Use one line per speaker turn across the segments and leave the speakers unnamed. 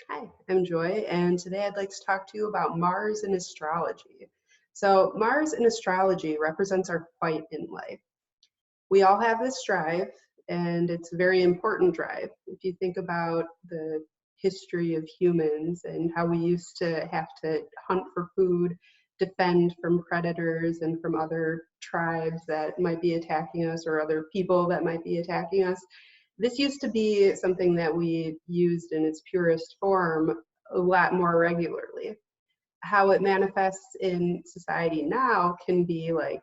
Hi, I'm Joy, and today I'd like to talk to you about Mars in astrology. So, Mars in astrology represents our fight in life. We all have this drive, and it's a very important drive. If you think about the history of humans and how we used to have to hunt for food, defend from predators and from other tribes that might be attacking us or other people that might be attacking us, this used to be something that we used in its purest form a lot more regularly. How it manifests in society now can be like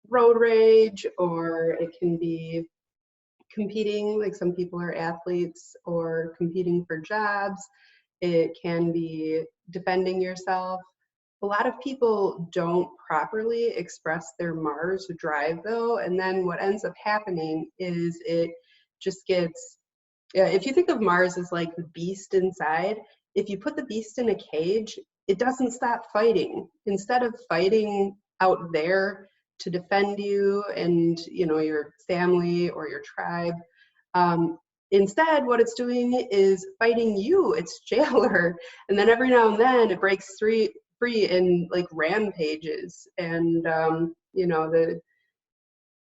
road rage, or it can be competing, like some people are athletes or competing for jobs. It can be defending yourself. A lot of people don't properly express their Mars drive though, and then what ends up happening is it just gets, yeah, if you think of Mars as like the beast inside, if you put the beast in a cage, it doesn't stop fighting. Instead of fighting out there to defend you and your family or your tribe, um, instead what it's doing is fighting you, its jailer. And then every now and then it breaks free in like rampages. And the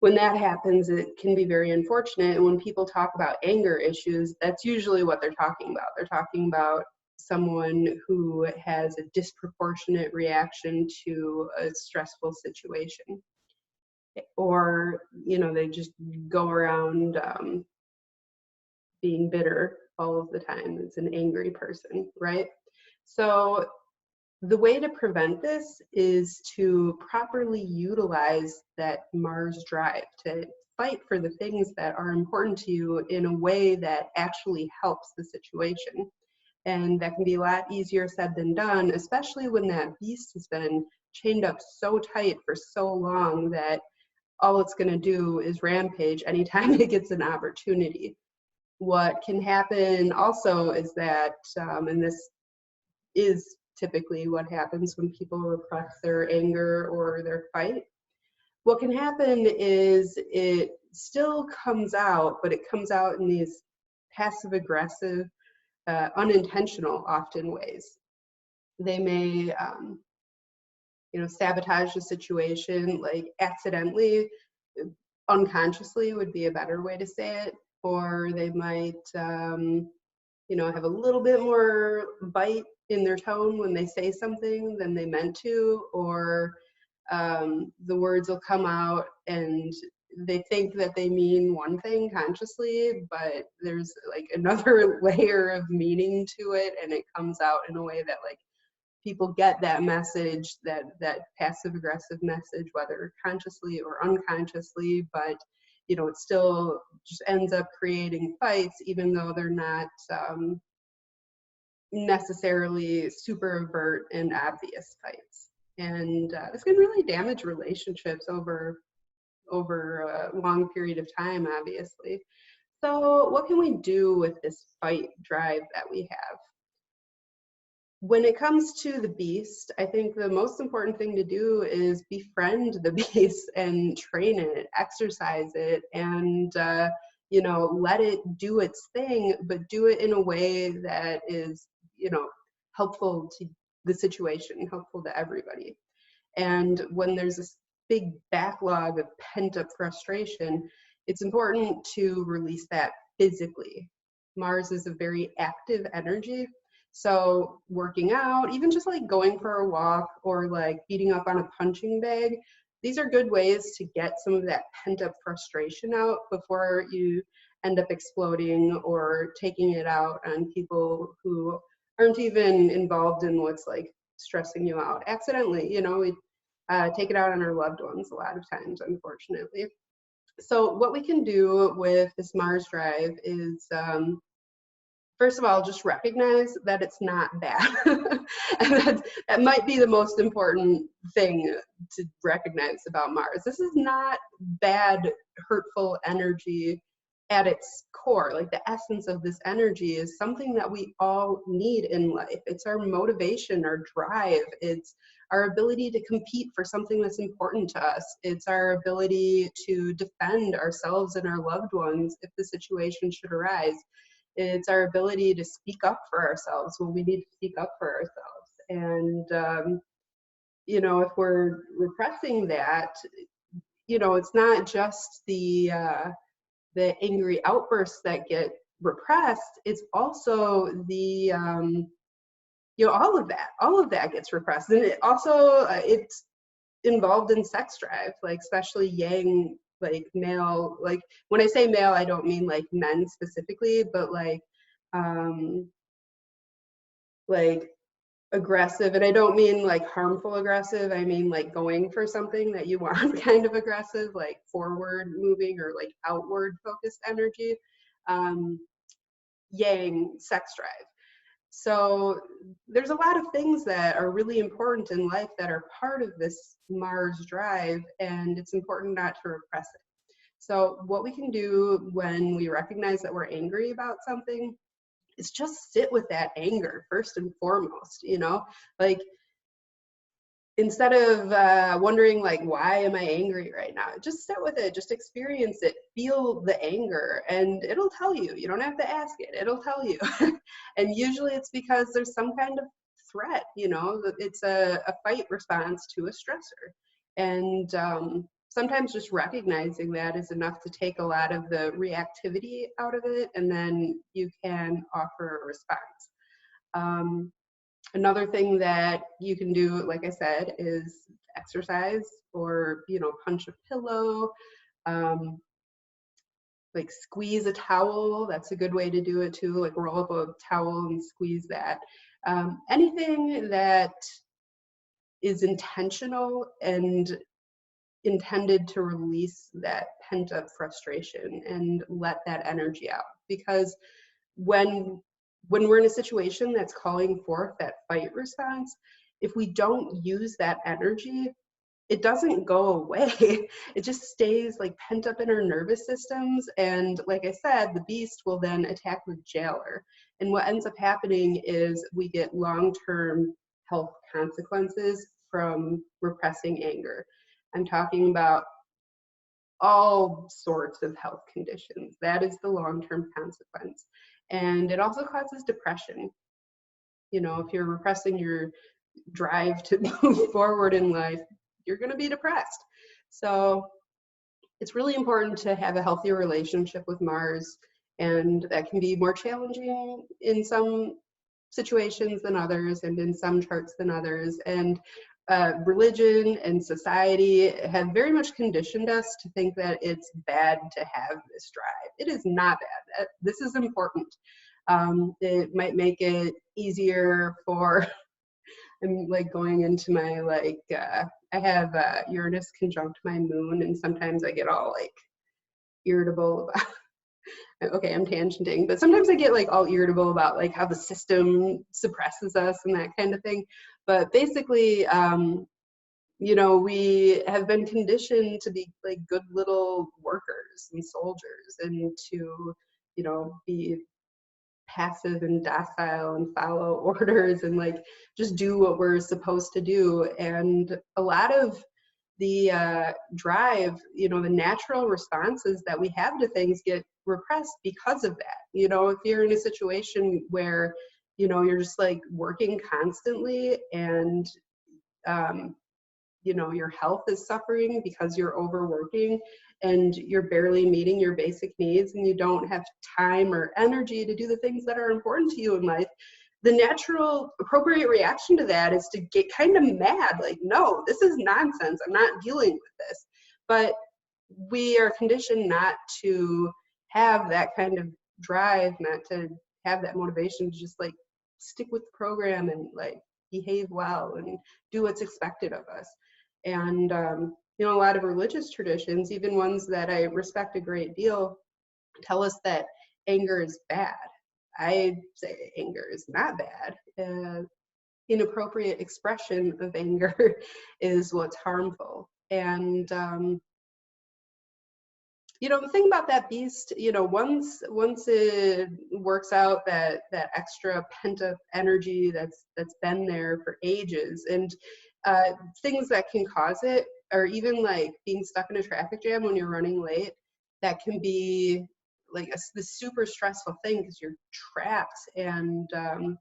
when that happens, it can be very unfortunate. And when people talk about anger issues, that's usually what they're talking about. They're talking about someone who has a disproportionate reaction to a stressful situation, or they just go around being bitter all of the time. It's an angry person, right? So the way to prevent this is to properly utilize that Mars drive to fight for the things that are important to you in a way that actually helps the situation. And that can be a lot easier said than done, especially when that beast has been chained up so tight for so long that all it's going to do is rampage anytime it gets an opportunity. What can happen also is that, and this is typically what happens when people repress their anger or their fight. What can happen is it still comes out, but it comes out in these passive aggressive, unintentional often ways. They may, sabotage the situation, like accidentally, unconsciously would be a better way to say it, or they might, have a little bit more bite in their tone when they say something than they meant to, or the words will come out and they think that they mean one thing consciously, but there's like another layer of meaning to it, and it comes out in a way that like people get that message, that passive aggressive message, whether consciously or unconsciously, but it still just ends up creating fights, even though they're not necessarily super overt and obvious fights. And this can really damage relationships over a long period of time, obviously. So what can we do with this fight drive that we have? When it comes to the beast, I think the most important thing to do is befriend the beast and train it, exercise it, and let it do its thing, but do it in a way that is, helpful to the situation, helpful to everybody. And when there's this big backlog of pent up frustration, it's important to release that physically. Mars is a very active energy. So working out, even just like going for a walk or like beating up on a punching bag, these are good ways to get some of that pent up frustration out before you end up exploding or taking it out on people who aren't even involved in what's like stressing you out accidentally. We take it out on our loved ones a lot of times, unfortunately. So what we can do with this Mars drive is, first of all, just recognize that it's not bad. And that might be the most important thing to recognize about Mars. This is not bad, hurtful energy at its core. Like the essence of this energy is something that we all need in life. It's our motivation, our drive. It's our ability to compete for something that's important to us. It's our ability to defend ourselves and our loved ones if the situation should arise. It's our ability to speak up for ourselves when we need to speak up for ourselves. And, you know, if we're repressing that, you know, it's not just the angry outbursts that get repressed. It's also the, you know, all of that gets repressed. And it also, it's involved in sex drive, like especially yang, like male, like when I say male, I don't mean like men specifically, but like aggressive, and I don't mean like harmful aggressive, I mean like going for something that you want kind of aggressive, like forward moving or like outward focused energy. Yang, sex drive. So there's a lot of things that are really important in life that are part of this Mars drive, and it's important not to repress it. So what we can do when we recognize that we're angry about something is just sit with that anger first and foremost, you know, like instead of wondering like, why am I angry right now? Just sit with it, just experience it, feel the anger, and it'll tell you. You don't have to ask it, it'll tell you. And usually it's because there's some kind of threat, you know, it's a fight response to a stressor. And sometimes just recognizing that is enough to take a lot of the reactivity out of it, and then you can offer a response. Another thing that you can do, like I said, is exercise, or, you know, punch a pillow, like squeeze a towel. That's a good way to do it too, like roll up a towel and squeeze that. Anything that is intentional and intended to release that pent up frustration and let that energy out. Because when we're in a situation that's calling forth that fight response, if we don't use that energy, it doesn't go away. It just stays like pent up in our nervous systems. And like I said, the beast will then attack the jailer. And what ends up happening is we get long-term health consequences from repressing anger. I'm talking about all sorts of health conditions. That is the long-term consequence. And it also causes depression. You know, if you're repressing your drive to move forward in life, you're going to be depressed. So it's really important to have a healthy relationship with Mars, and that can be more challenging in some situations than others, and in some charts than others. And religion and society have very much conditioned us to think that it's bad to have this drive. It is not bad. This is important. It might make it easier for, I'm like going into my like, I have Uranus conjunct my moon, and sometimes I get all like irritable about, okay, I'm tangenting, but sometimes I get like all irritable about like how the system suppresses us and that kind of thing. But basically, you know, we have been conditioned to be like good little workers and soldiers, and to, you know, be passive and docile and follow orders and like just do what we're supposed to do. And a lot of the drive, you know, the natural responses that we have to things get repressed because of that. You know, if you're in a situation where, you know, you're just like working constantly, and you know, your health is suffering because you're overworking and you're barely meeting your basic needs, and you don't have time or energy to do the things that are important to you in life, the natural appropriate reaction to that is to get kind of mad, like, no, this is nonsense, I'm not dealing with this. But we are conditioned not to have that kind of drive, not to have that motivation to just like stick with the program and like behave well and do what's expected of us. And you know, a lot of religious traditions, even ones that I respect a great deal, tell us that anger is bad. I say anger is not bad. Inappropriate expression of anger is what's harmful. And you know, the thing about that beast, you know, once it works out that extra pent up energy that's been there for ages, and things that can cause it, or even like being stuck in a traffic jam when you're running late, that can be like this super stressful thing because you're trapped, and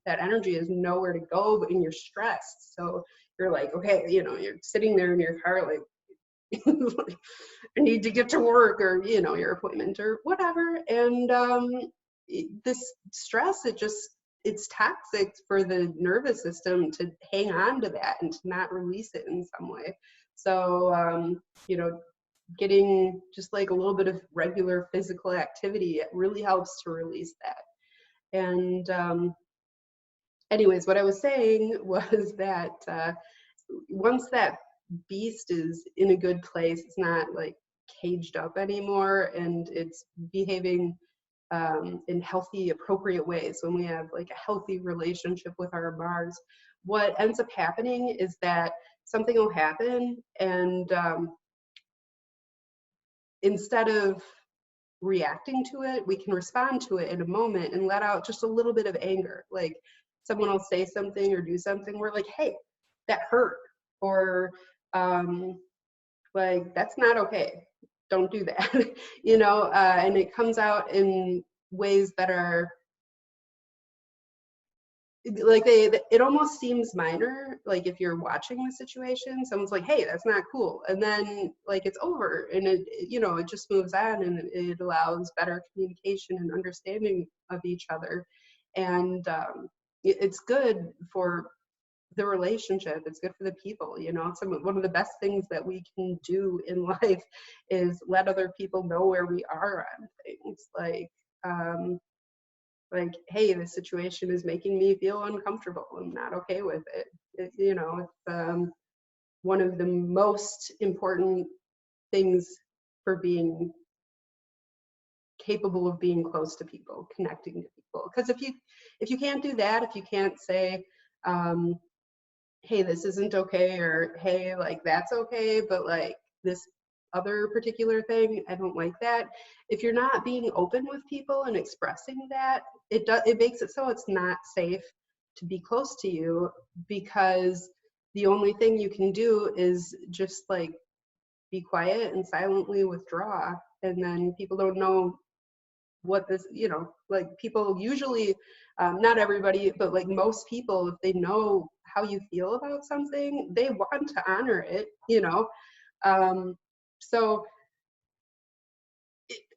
that energy is nowhere to go, but you're stressed. So you're like, okay, you know, you're sitting there in your car like, I need to get to work, or you know, your appointment or whatever. And this stress, it's toxic for the nervous system to hang on to that and to not release it in some way. So you know, getting just like a little bit of regular physical activity, it really helps to release that. And anyways, what I was saying was that once that beast is in a good place, it's not like caged up anymore, and it's behaving in healthy, appropriate ways. When we have like a healthy relationship with our Mars, what ends up happening is that something will happen, and instead of reacting to it, we can respond to it in a moment and let out just a little bit of anger. Like someone will say something or do something, we're like, hey, that hurt, or like, that's not okay, don't do that. You know, and it comes out in ways that are like, it almost seems minor, like if you're watching the situation, someone's like, hey, that's not cool, and then like it's over, and it, you know, it just moves on, and it allows better communication and understanding of each other. And it's good for the relationship, it's good for the people, you know. One of the best things that we can do in life is let other people know where we are on things. Like, hey, this situation is making me feel uncomfortable, I'm not okay with it. You know, it's one of the most important things for being capable of being close to people, connecting to people. Because if you can't do that, if you can't say, hey, this isn't okay, or hey, like, that's okay, but like this other particular thing, I don't like that. If you're not being open with people and expressing that, it makes it so it's not safe to be close to you, because the only thing you can do is just like be quiet and silently withdraw, and then people don't know what this, you know, like people usually, not everybody, but like most people, if they know how you feel about something, they want to honor it, you know. So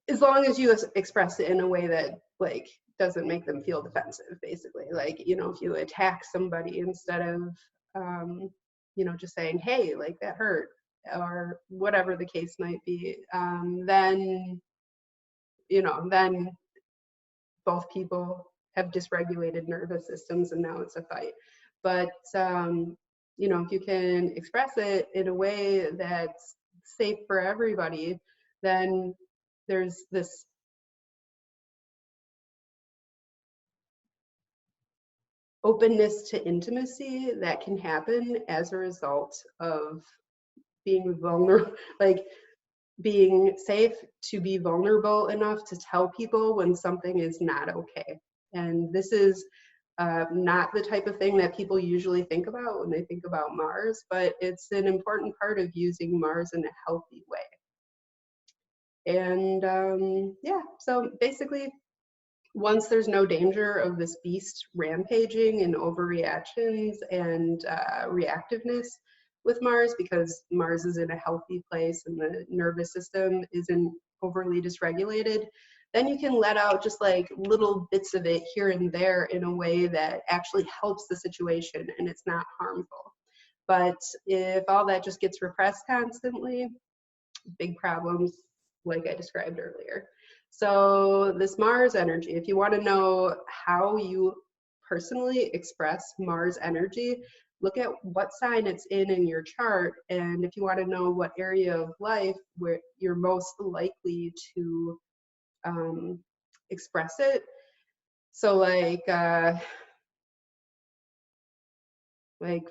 as long as you express it in a way that like doesn't make them feel defensive, basically, like, you know, if you attack somebody instead of you know, just saying, hey, like, that hurt, or whatever the case might be, then, you know, then both people have dysregulated nervous systems, and now it's a fight. But you know, if you can express it in a way that's safe for everybody, then there's this openness to intimacy that can happen as a result of being vulnerable, like being safe to be vulnerable enough to tell people when something is not okay. And this is not the type of thing that people usually think about when they think about Mars, but it's an important part of using Mars in a healthy way. And yeah, so basically, once there's no danger of this beast rampaging and overreactions and reactiveness with Mars, because Mars is in a healthy place and the nervous system isn't overly dysregulated, then you can let out just like little bits of it here and there in a way that actually helps the situation and it's not harmful. But if all that just gets repressed constantly, big problems like I described earlier. So this Mars energy, if you want to know how you personally express Mars energy, look at what sign it's in your chart. And if you want to know what area of life where you're most likely to express it. So like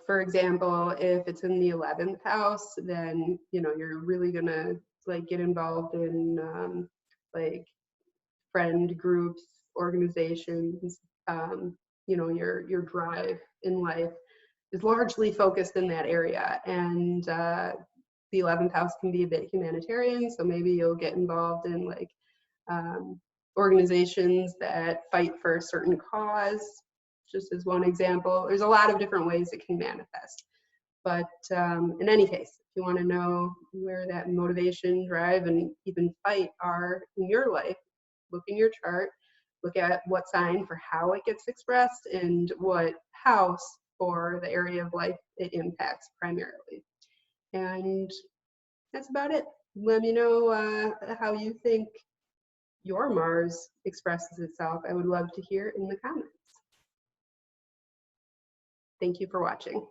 for example, if it's in the 11th house, then, you know, you're really gonna like get involved in like friend groups, organizations. You know, your drive in life is largely focused in that area. And the 11th house can be a bit humanitarian, so maybe you'll get involved in like organizations that fight for a certain cause, just as one example. There's a lot of different ways it can manifest. But in any case, if you want to know where that motivation, drive, and even fight are in your life, look in your chart, look at what sign for how it gets expressed and what house for the area of life it impacts primarily. And that's about it. Let me know how you think your Mars expresses itself. I would love to hear in the comments. Thank you for watching.